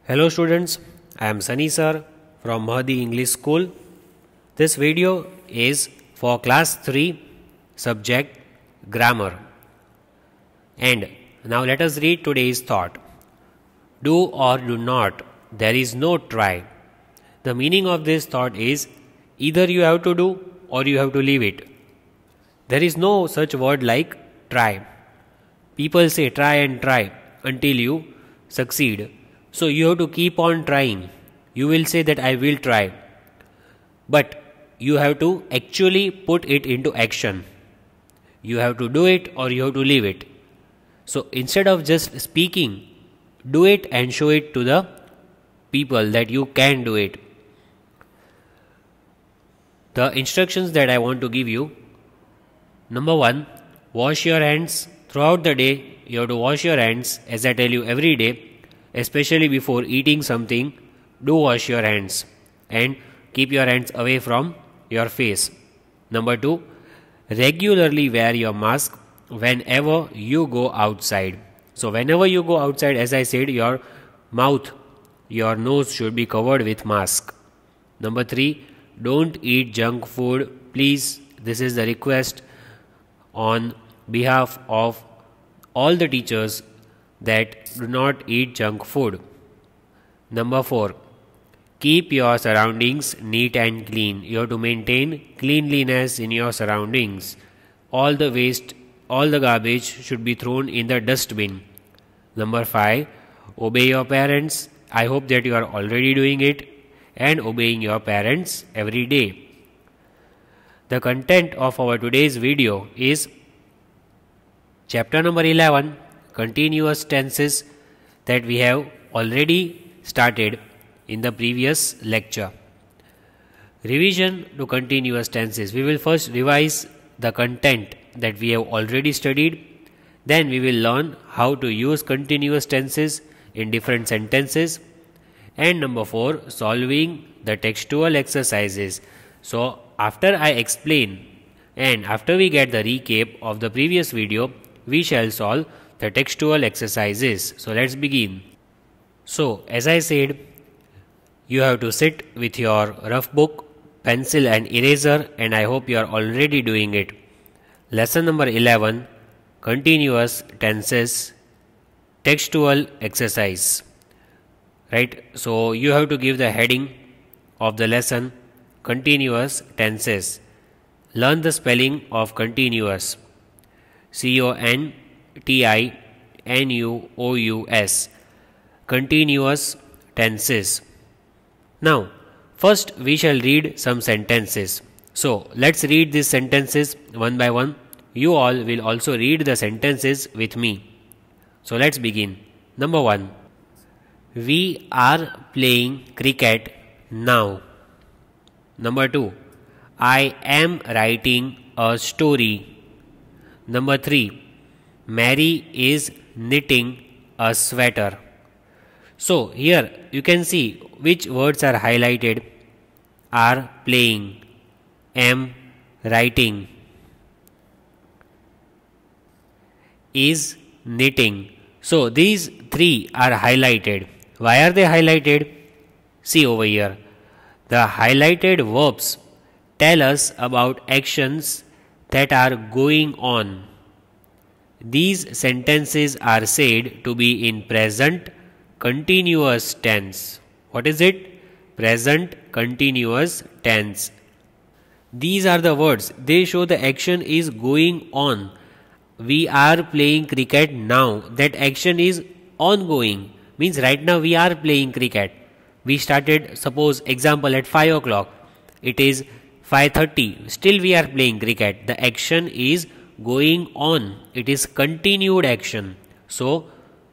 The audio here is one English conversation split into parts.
Hello students, I am Sunny sir from Mahdi English School. This video is for class 3 subject grammar. And now let us read today's thought. Do or do not, there is no try. The meaning of this thought is either you have to do or you have to leave it. There is no such word like try. People say try and try until you succeed. So you have to keep on trying. You will say that I will try. But you have to actually put it into action. You have to do it or you have to leave it. So instead of just speaking, do it and show it to the people that you can do it. The instructions that I want to give you. Number 1, wash your hands. Throughout the day, you have to wash your hands, as I tell you every day. Especially before eating something, do wash your hands and keep your hands away from your face. Number 2, regularly wear your mask whenever you go outside. So whenever you go outside, as I said, your mouth, your nose should be covered with mask. Number 3, don't eat junk food. Please, this is the request on behalf of all the teachers that do not eat junk food. Number 4, keep your surroundings neat and clean. You have to maintain cleanliness in your surroundings. All the waste, all the garbage should be thrown in the dustbin. Number 5, obey your parents. I hope that you are already doing it and obeying your parents every day. The content of our today's video is chapter number 11, continuous tenses, that we have already started in the previous lecture. Revision to continuous tenses. We will first revise the content that we have already studied. Then we will learn how to use continuous tenses in different sentences. And number 4, solving the textual exercises. So after I explain and after we get the recap of the previous video, we shall solve the textual exercises. So let's begin. So as I said, you have to sit with your rough book, pencil and eraser, and I hope you are already doing it. Lesson number 11, continuous tenses, textual exercise. Right? So you have to give the heading of the lesson, continuous tenses. Learn the spelling of continuous. C-O-N-T-I-N-U-O-U-S. Continuous tenses. Now, first we shall read some sentences. So, let's read these sentences one by one. You all will also read the sentences with me. So, let's begin. Number 1. We are playing cricket now. Number 2. I am writing a story. Number 3. Mary is knitting a sweater. So here you can see which words are highlighted. Are playing, am writing, is knitting. So these 3 are highlighted. Why are they highlighted? See over here. The highlighted verbs tell us about actions that are going on. These sentences are said to be in present continuous tense. What is it? Present continuous tense. These are the words. They show the action is going on. We are playing cricket now. That action is ongoing. Means right now we are playing cricket. We started, suppose example, at 5 o'clock. It is 5:30. Still we are playing cricket. The action is going on. It is continued action. So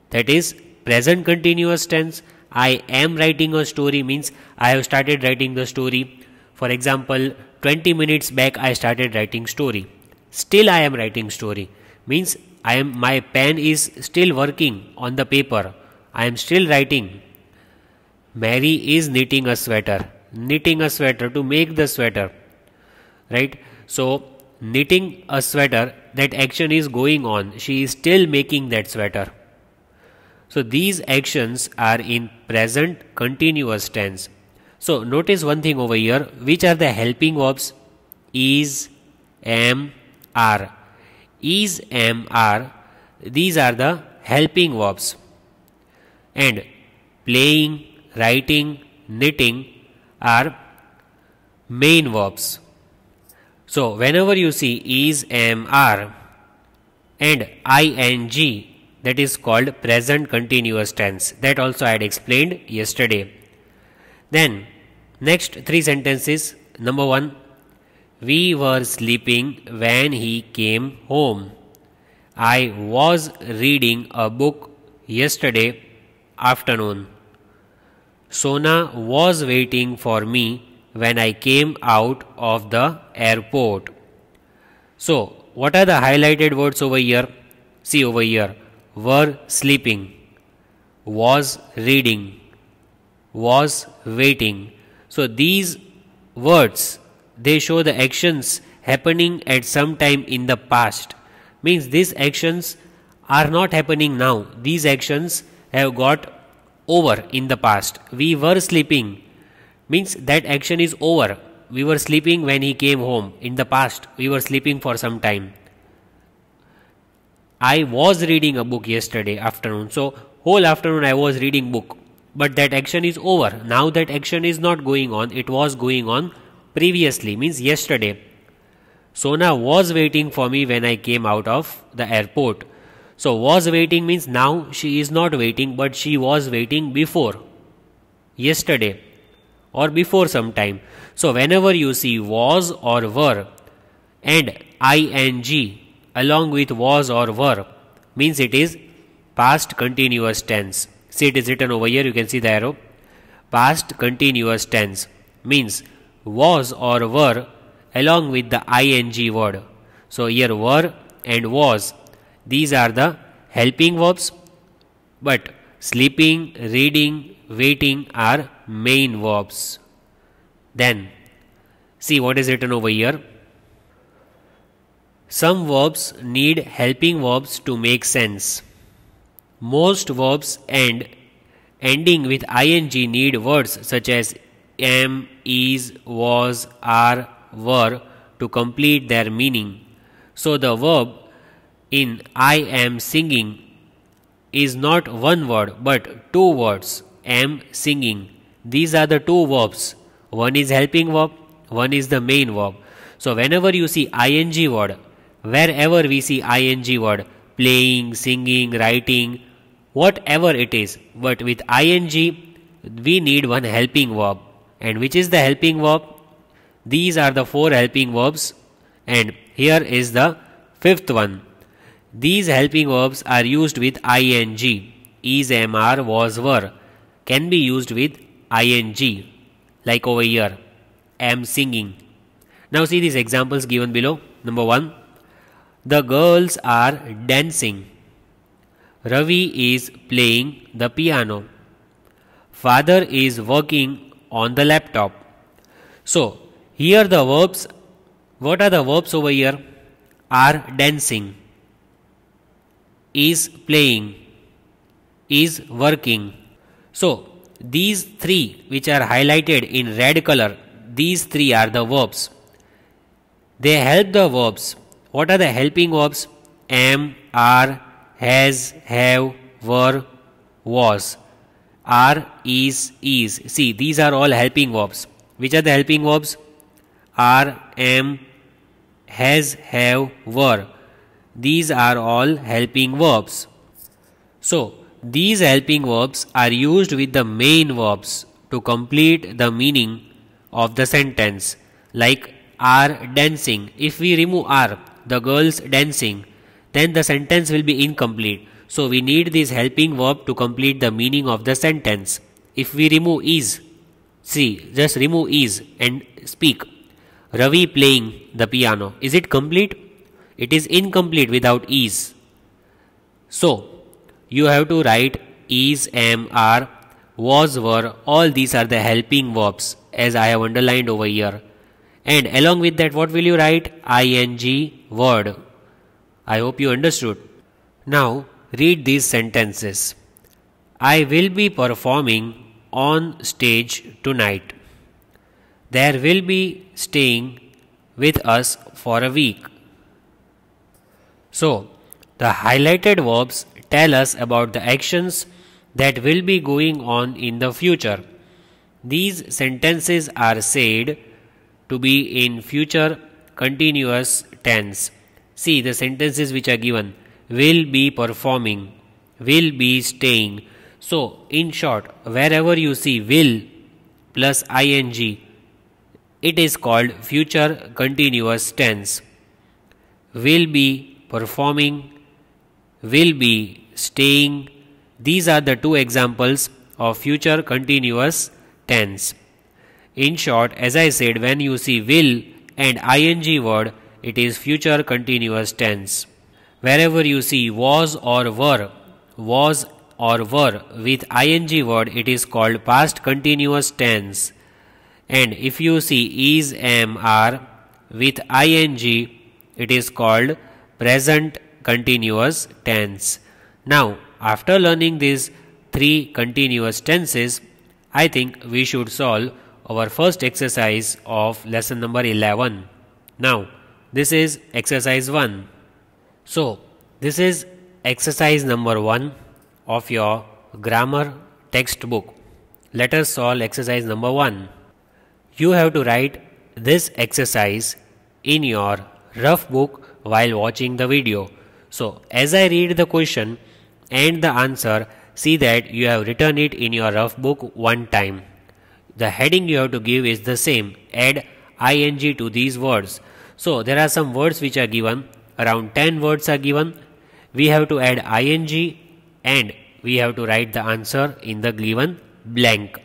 that is present continuous tense. I am writing a story means I have started writing the story. For example, 20 minutes back I started writing story. Still I am writing story. Means my pen is still working on the paper. I am still writing. Mary is knitting a sweater. Knitting a sweater, to make the sweater. Right? So knitting a sweater, that action is going on. She is still making that sweater. So these actions are in present continuous tense. So notice one thing over here. Which are the helping verbs? Is, am, are. Is, am, are. These are the helping verbs. And playing, writing, knitting are main verbs. So whenever you see is, am, are and ing, that is called present continuous tense. That also I had explained yesterday. Then next three sentences. Number 1, we were sleeping when he came home. I was reading a book yesterday afternoon. Sona was waiting for me when I came out of the airport. So, what are the highlighted words over here? See over here. Were sleeping, was reading, was waiting. So, these words, they show the actions happening at some time in the past. Means these actions are not happening now. These actions have got over in the past. We were sleeping means that action is over. We were sleeping when he came home. In the past, we were sleeping for some time. I was reading a book yesterday afternoon. So, whole afternoon I was reading book. But that action is over. Now that action is not going on. It was going on previously, means yesterday. Sona was waiting for me when I came out of the airport. So, was waiting means now she is not waiting, but she was waiting before. Yesterday or before some time. So, whenever you see was or were and ing along with was or were, means it is past continuous tense. See, it is written over here, you can see the arrow. Past continuous tense means was or were along with the ing word. So, here were and was, these are the helping verbs, but sleeping, reading, waiting are main verbs. Then, see what is written over here. Some verbs need helping verbs to make sense. Most verbs ending with ing need words such as am, is, was, are, were to complete their meaning. So the verb in I am singing is not one word but two words, am singing. These are the two verbs. One is helping verb, one is the main verb. So whenever you see ing word, wherever we see ing word, playing, singing, writing, whatever it is, but with ing we need one helping verb. And which is the helping verb? These are the four helping verbs, and here is the fifth one. These helping verbs are used with ing. Is, am, are, was, were can be used with ing, like over here, am singing. Now see these examples given below. Number 1, the girls are dancing. Ravi is playing the piano. Father is working on the laptop. So, here the verbs, what are the verbs over here? Are dancing, is playing, is working. So, these three which are highlighted in red color, these three are the verbs. They help the verbs. What are the helping verbs? Am, are, has, have, were, was. Are, is. See, these are all helping verbs. Which are the helping verbs? Are, am, has, have, were. These are all helping verbs. So, these helping verbs are used with the main verbs to complete the meaning of the sentence. Like are dancing. If we remove are, the girls dancing, then the sentence will be incomplete. So, we need this helping verb to complete the meaning of the sentence. If we remove is, see, just remove is and speak. Ravi playing the piano. Is it complete? It is incomplete without is. So, you have to write is, am, are, was, were. All these are the helping verbs as I have underlined over here. And along with that, what will you write? ing word. I hope you understood. Now, read these sentences. I will be performing on stage tonight. There will be staying with us for a week. So, the highlighted verbs tell us about the actions that will be going on in the future. These sentences are said to be in future continuous tense. See the sentences which are given: will be performing, will be staying. So, in short, wherever you see will plus ing, it is called future continuous tense. Will be performing, will be staying. These are the two examples of future continuous tense. In short, as I said, when you see will and ing word, it is future continuous tense. Wherever you see was or were with ing word, it is called past continuous tense. And if you see is, am, are with ing, it is called present continuous tense. Now, after learning these three continuous tenses, I think we should solve our first exercise of lesson number 11. Now, this is exercise 1. So, this is exercise number 1 of your grammar textbook. Let us solve exercise number 1. You have to write this exercise in your rough book while watching the video. So, as I read the question and the answer, see that you have written it in your rough book one time. The heading you have to give is the same. Add ing to these words. So, there are some words which are given. Around 10 words are given. We have to add ing and we have to write the answer in the given blank.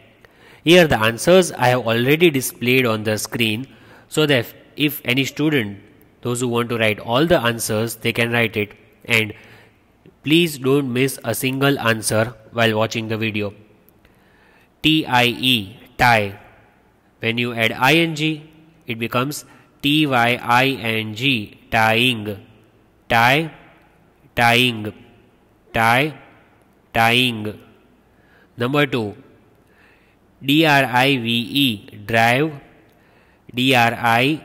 Here the answers I have already displayed on the screen, so that if any student, those who want to write all the answers, they can write it. And please don't miss a single answer while watching the video. TIE, tie. When you add ing, it becomes TYING, tying. Tie, tying. Tie, tying. Number 2. DRIVE, drive. DRIVING,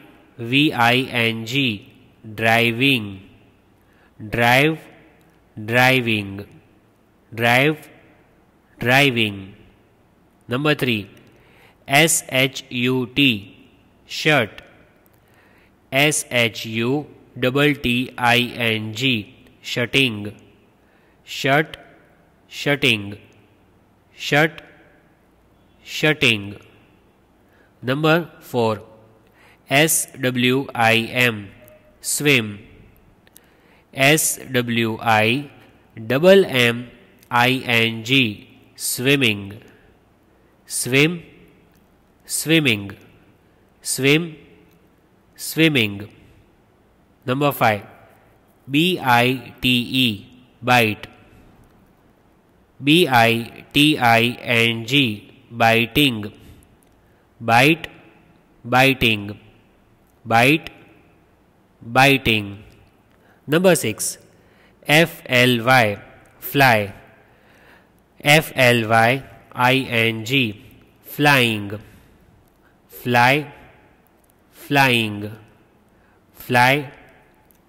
driving. Drive, driving. Drive, driving. Number 3. SHUT, shirt. SHUTTING, shutting. Shut, shutting. Shut, shutting. Number 4. SWIM, swim. SWIMMING, swimming. Swim, swimming. Swim, swimming. Number 5. BITE, bite. BITING, biting. Bite, biting. Bite, biting. Number 6. FLY, fly. FLYING, flying. Fly, flying. Fly,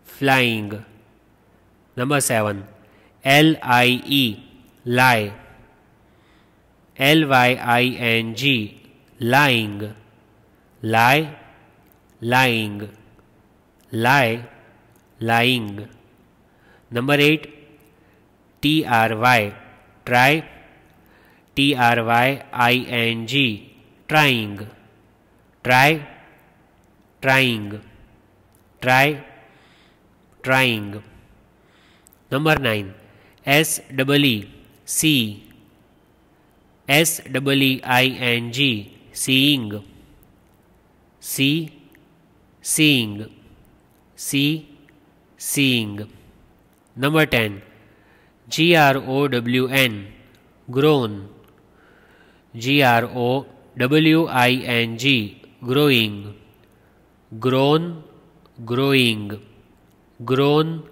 flying. Number 7. LIE, lie. LYING, lying. Lie, lying. Lie, lying. Number 8. TRY, try. TRYING, trying. Try, trying. Try, trying. Number 9. SEE, see. SEEING, seeing. See, seeing. See, seeing. Number 10. GROWN, grown. GROWING, growing. Grown, growing. Grown,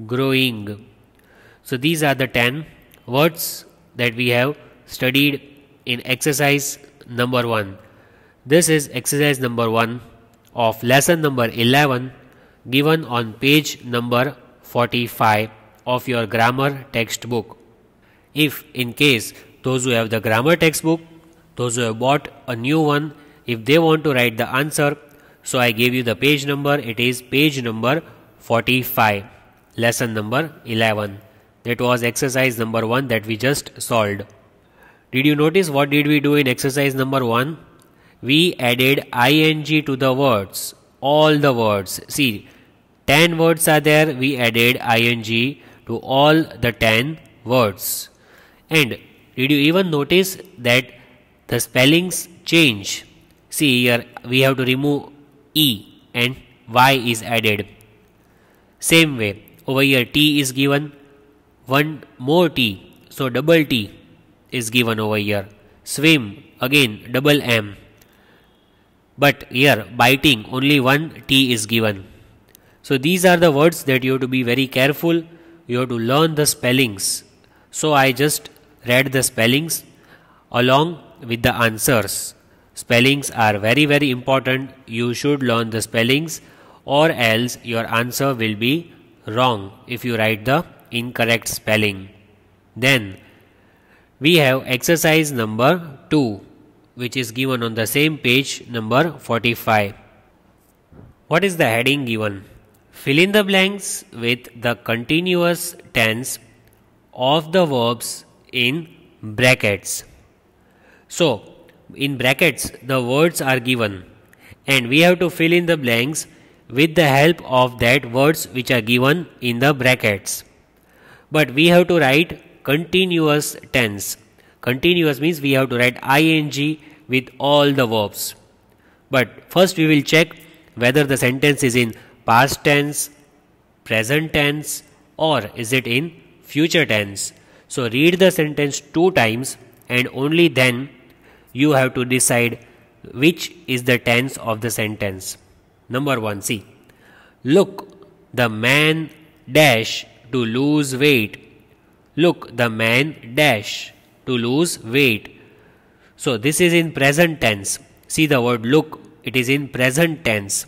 growing. So these are the 10 words that we have studied in exercise number 1. This is exercise number 1 of lesson number 11 given on page number 45 of your grammar textbook. If in case those who have the grammar textbook, those who have bought a new one, if they want to write the answer, so I gave you the page number. It is page number 45, lesson number 11. That was exercise number 1 that we just solved. Did you notice what did we do in exercise number 1? We added ing to the words, all the words. See, 10 words are there, we added ing to all the 10 words. And did you even notice that the spellings change? See, here we have to remove E and Y is added. Same way, over here T is given, one more T, so double T is given over here. Swim, again double M. But here biting, only one T is given. So these are the words that you have to be very careful. You have to learn the spellings. So I just read the spellings along with the answers. Spellings are very important. You should learn the spellings, or else your answer will be wrong if you write the incorrect spelling. Then we have exercise number 2, which is given on the same page number 45. What is the heading given? Fill in the blanks with the continuous tense of the verbs in brackets. So, in brackets the words are given and we have to fill in the blanks with the help of that words which are given in the brackets. But we have to write continuous tense. Continuous means we have to write ing with all the verbs. But first we will check whether the sentence is in past tense, present tense, or is it in future tense. So read the sentence 2 times and only then you have to decide which is the tense of the sentence. Number 1, see. Look, the man dash to lose weight. Look, the man dash to lose weight. So this is in present tense. See the word look, it is in present tense.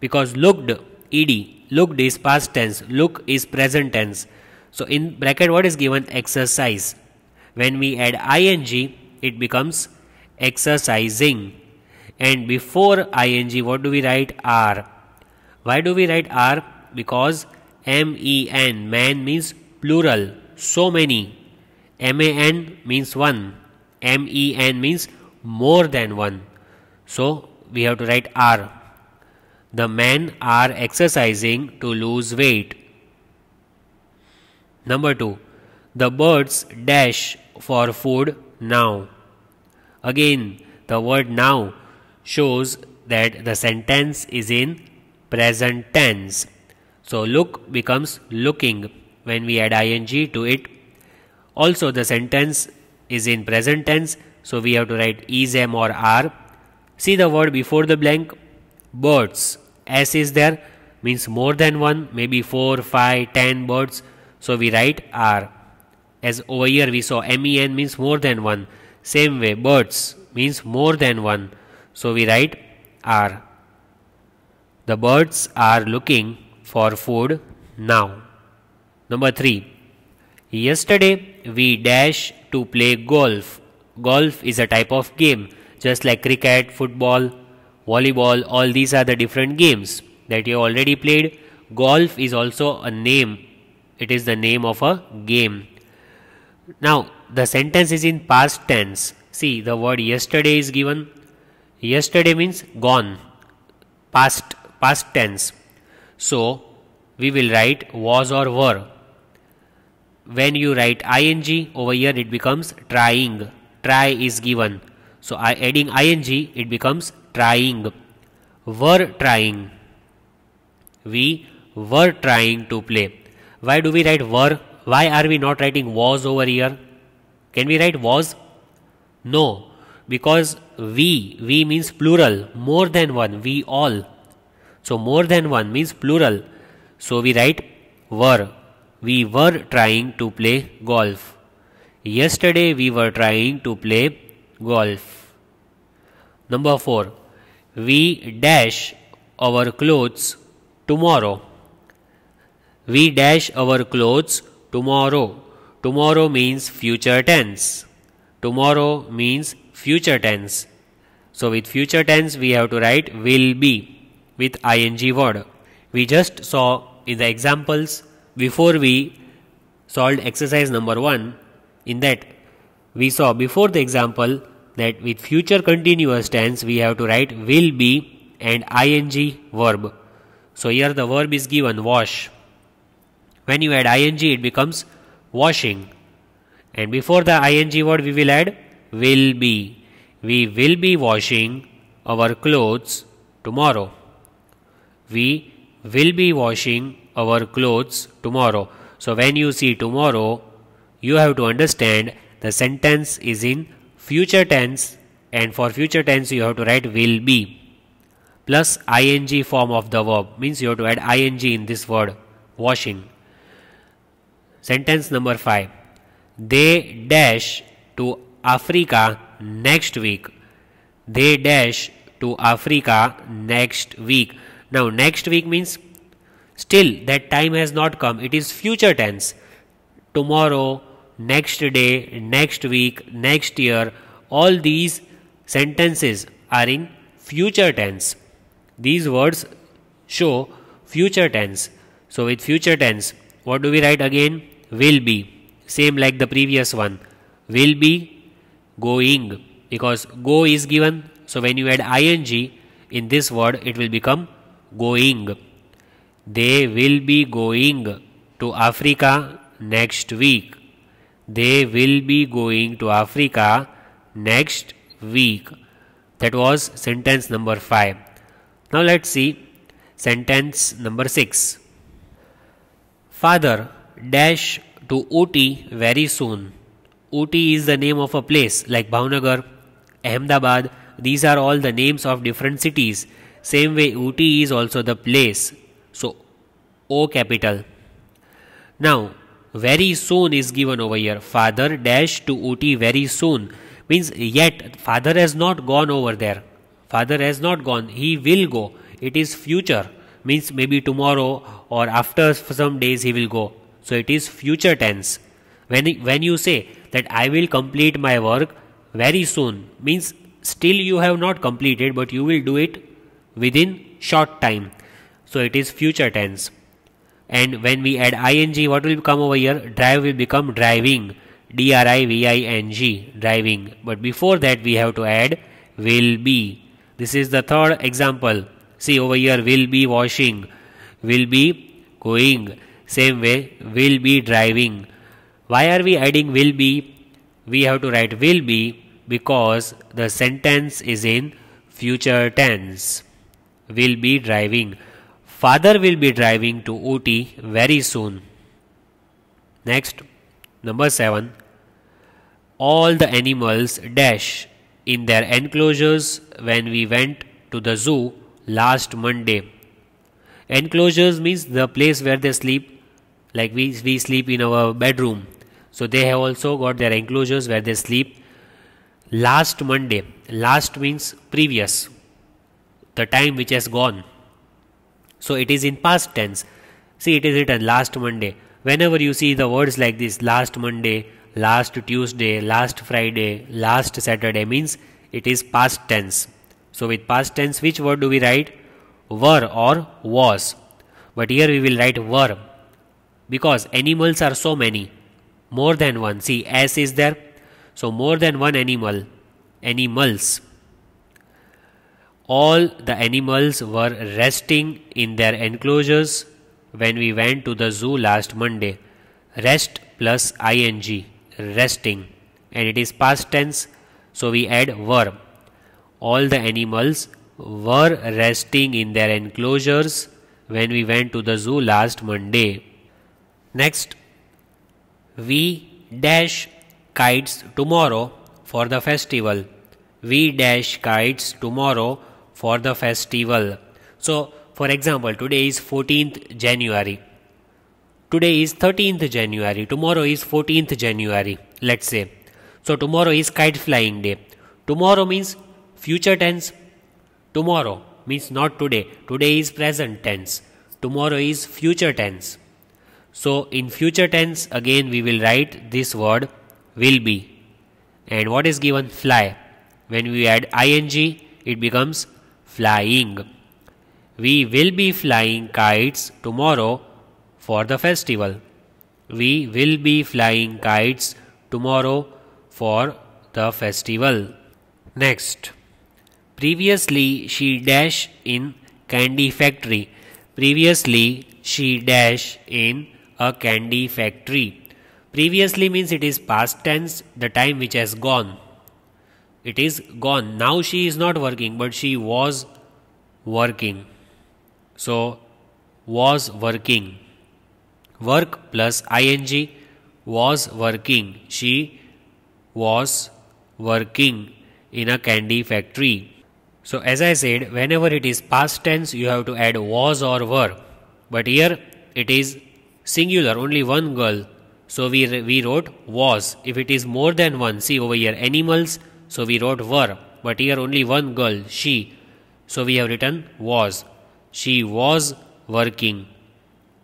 Because looked, ed, looked is past tense, look is present tense. So in bracket what is given? Exercise. When we add ing, it becomes exercising. And before ing, what do we write? R. Why do we write R? Because men, man means plural, so many. Man means one. Men means more than one. So we have to write R. The men are exercising to lose weight. Number 2. The birds dash for food now. Again, the word now shows that the sentence is in present tense. So look becomes looking when we add ing to it. Also the sentence is in present tense, so we have to write is, am or are. See the word before the blank, birds. S is there, means more than one, maybe 4, 5, 10 birds. So we write are. As over here we saw men means more than one. Same way birds means more than one. So we write are. The birds are looking for food now. Number 3. Yesterday we dash to play golf. Golf is a type of game, just like cricket, football, volleyball, all these are the different games that you already played. Golf is also a name. It is the name of a game. Now the sentence is in past tense. See the word yesterday is given. Yesterday means gone, past tense. So we will write was or were. When you write ing over here it becomes trying. Try is given. So adding ing it becomes trying. Were trying. We were trying to play. Why do we write were? Why are we not writing was over here? Can we write was? No, because we means plural, more than one, we all. So more than one means plural. So we write were. We were trying to play golf. Yesterday we were trying to play golf. Number 4. We dash our clothes tomorrow. We dash our clothes tomorrow. Tomorrow means future tense. Tomorrow means future tense. So with future tense we have to write will be with ing word. We just saw in the examples before we solved exercise number 1, in that we saw before the example that with future continuous tense we have to write will be and ing verb. So here the verb is given wash. When you add ing it becomes washing, and before the ing word we will add will be. We will be washing our clothes tomorrow. We will be washing our clothes tomorrow. So when you see tomorrow, you have to understand the sentence is in future tense, and for future tense you have to write will be plus ing form of the verb, means you have to add ing in this word washing. Sentence number 5. They dash to Africa next week. They dash to Africa next week. Now next week means still that time has not come. It is future tense. Tomorrow, next day, next week, next year, all these sentences are in future tense. These words show future tense. So with future tense, what do we write again? Will be. Same like the previous one. Will be going, because go is given. So when you add ing in this word, it will become going. They will be going to Africa next week. They will be going to Africa next week. That was sentence number 5. Now let's see sentence number 6. Father dash to Ooty very soon. Ooty is the name of a place like Bhavnagar, Ahmedabad. These are all the names of different cities. Same way Ooty is also the place. So O capital. Now very soon is given over here. Father dash to Ooty very soon means yet father has not gone over there. Father has not gone. He will go. It is future, means maybe tomorrow or after some days he will go. So it is future tense. When you say that I will complete my work very soon, means still you have not completed, but you will do it within short time. So it is future tense. And when we add ing, what will come over here? Drive will become driving. D-R-I-V-I-N-G, driving. But before that we have to add will be. This is the third example. See over here, will be washing, will be going. Same way, will be driving. Why are we adding will be? We have to write will be because the sentence is in future tense. Will be driving. Father will be driving to Ooty very soon. Next, number 7. All the animals dash in their enclosures when we went to the zoo last Monday. Enclosures means the place where they sleep, like we sleep in our bedroom. So they have also got their enclosures where they sleep. Last Monday. Last means previous, the time which has gone. So it is in past tense. See, it is written last Monday. Whenever you see the words like this, last Monday, last Tuesday, last Friday, last Saturday, means it is past tense. So with past tense, which word do we write? Were or was. But here we will write were, because animals are so many. More than one. See, S is there. So more than one animal. Animals. All the animals were resting in their enclosures when we went to the zoo last Monday. Rest plus ing. Resting. And it is past tense. So we add were. All the animals were resting in their enclosures when we went to the zoo last Monday. Next, we dash kites tomorrow for the festival. We dash kites tomorrow for the festival. So, for example, today is 14th January. Today is 13th January. Tomorrow is 14th January. let's say. So tomorrow is kite flying day. Tomorrow means future tense. Tomorrow means not today. Today is present tense. Tomorrow is future tense. So in future tense again we will write this word will be. And what is given? Fly. When we add ing, it becomes flying. We will be flying kites tomorrow for the festival. We will be flying kites tomorrow for the festival. Next. Previously she dash in candy factory. Previously she dash in a candy factory. Previously means it is past tense, the time which has gone. It is gone. Now she is not working, but she was working. So, was working. Work plus ing, was working. She was working in a candy factory. So, as I said, whenever it is past tense, you have to add was or were. But here it is singular, only one girl. So we wrote was. If it is more than one, see over here animals, so we wrote were. But here only one girl, she. So we have written was. She was working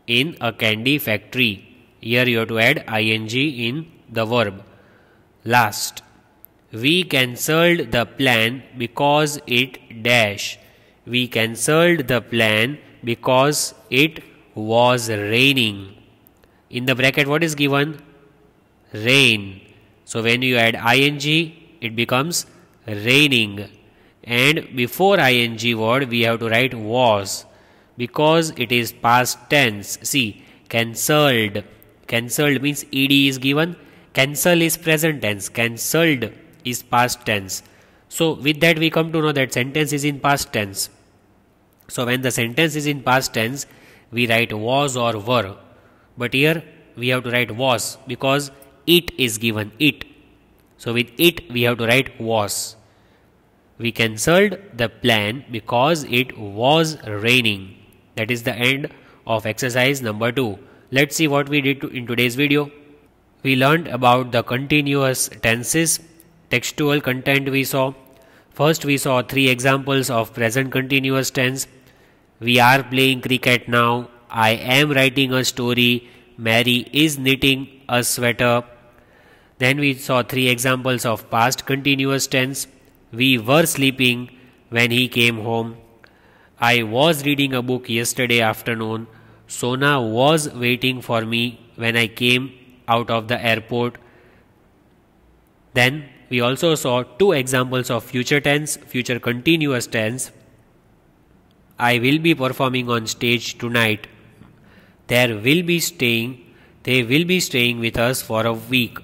in a candy factory. Here you have to add ing in the verb. Last. We cancelled the plan because it dash. We cancelled the plan because it was raining. In the bracket what is given? Rain. So when you add ing, it becomes raining. And before ing word we have to write was. Because it is past tense. See, cancelled. Cancelled means ed is given. Cancel is present tense. Cancelled is past tense. So with that we come to know that sentence is in past tense. So when the sentence is in past tense, we write was or were. But here we have to write was because it is given, it. So with it we have to write was. We cancelled the plan because it was raining. That is the end of exercise number 2. Let's see what we did in today's video. We learned about the continuous tenses, textual content we saw. First we saw 3 examples of present continuous tense. We are playing cricket now. I am writing a story. Mary is knitting a sweater. Then we saw 3 examples of past continuous tense. We were sleeping when he came home. I was reading a book yesterday afternoon. Sona was waiting for me when I came out of the airport. Then we also saw 2 examples of future tense, future continuous tense. I will be performing on stage tonight. They will be staying with us for a week.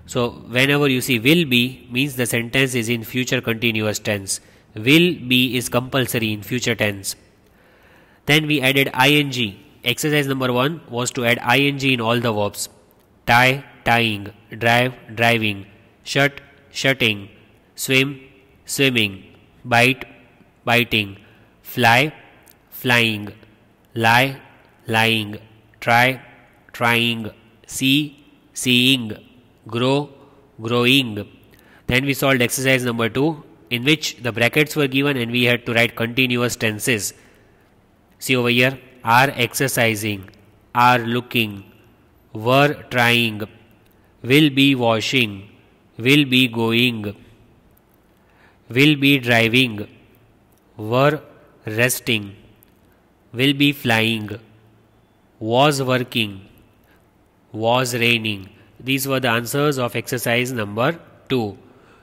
So whenever you see will be means the sentence is in future continuous tense. Will be is compulsory in future tense. Then we added ing. Exercise number 1 was to add ing in all the verbs. Tie, tying, drive, driving, shut, shutting, swim, swimming, bite, biting, fly, flying, lie, lying, try, trying, see, seeing, grow, growing. Then we solved exercise number 2 in which the brackets were given and we had to write continuous tenses. See over here, are exercising, are looking, were trying, will be washing, will be going, will be driving, were resting, will be flying, was working, was raining. These were the answers of exercise number 2.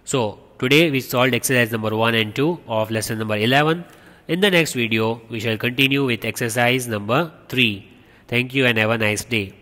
So today we solved exercise number 1 and 2 of lesson number 11. In the next video we shall continue with exercise number 3. Thank you and have a nice day.